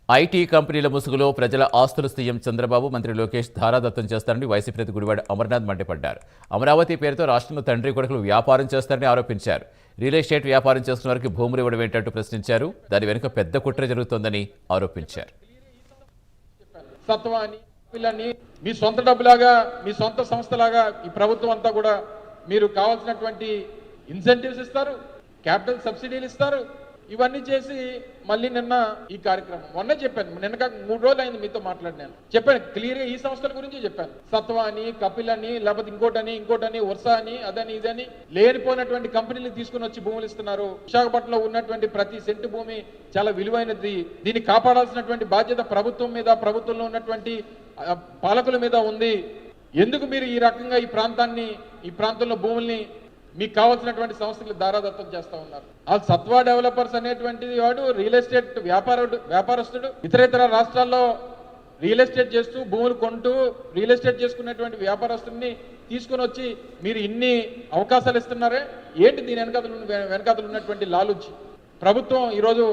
IT కంపెనీల ముసుగులో ప్రజల ఆస్తులు సీఎం చంద్రబాబు మంత్రి లోకేష్ ధారాదత్తం చేస్తారని వైసీపీ నేత గుడివాడ అమర్నాథ్ మండిపడ్డారు. అమరావతి పేరుతో రాష్ట్రంలో తండ్రి కొడుకులు వ్యాపారం చేస్తారని ఆరోపించారు. రియల్ ఎస్టేట్ వ్యాపారం చేస్తున్న వారికి భూములు ఇవ్వడం ఏంటంటూ ప్రశ్నించారు. దాని వెనుక పెద్ద కుట్ర జరుగుతోందని ఆరోపించారు. సత్వాన్ని పిల్లని మీ సొంత డబ్బులాగా మీ సొంత సంస్థలాగా ఈ ప్రభుత్వం అంతా కూడా మీరు కావాల్సినటువంటి ఇన్సెంటివ్స్ ఇస్తారు, క్యాపిటల్ సబ్సిడీలు ఇస్తారు. ఇవన్నీ చేసి మళ్ళీ నిన్న ఈ కార్యక్రమం మొన్న చెప్పాను, నిన్న 3 రోజులు అయింది మీతో మాట్లాడినాను, చెప్పాను క్లియర్గా ఈ సంస్థల గురించి చెప్పాను. సత్వ అని, కపిల్ అని, లేకపోతే ఇంకోటని వర్ష అని, అదని ఇదని లేనిపోయినటువంటి కంపెనీలు తీసుకుని వచ్చి భూములు ఇస్తున్నారు. విశాఖపట్నంలో ఉన్నటువంటి ప్రతి సెంటు భూమి చాలా విలువైనది. దీన్ని కాపాడాల్సినటువంటి బాధ్యత ప్రభుత్వం మీద, ప్రభుత్వంలో ఉన్నటువంటి పాలకుల మీద ఉంది. ఎందుకు మీరు ఈ రకంగా ఈ ప్రాంతంలో భూముల్ని మీకు కావాల్సినటువంటి సంస్థలు దారాదత్తం చేస్తూ ఉన్నారు? ఆ సత్వా డెవలపర్స్ అనేటువంటి వాడు రియల్ ఎస్టేట్ వ్యాపారస్తుడు. ఇతర రాష్ట్రాల్లో రియల్ ఎస్టేట్ చేస్తూ భూములు కొంటూ రియల్ ఎస్టేట్ చేసుకునేటువంటి వ్యాపారస్తుల్ని తీసుకుని వచ్చి మీరు ఇన్ని అవకాశాలు ఇస్తున్నారే ఏంటి? దీని వెనకాతలు ఉన్నటువంటి లాలూచి ప్రభుత్వం ఈరోజు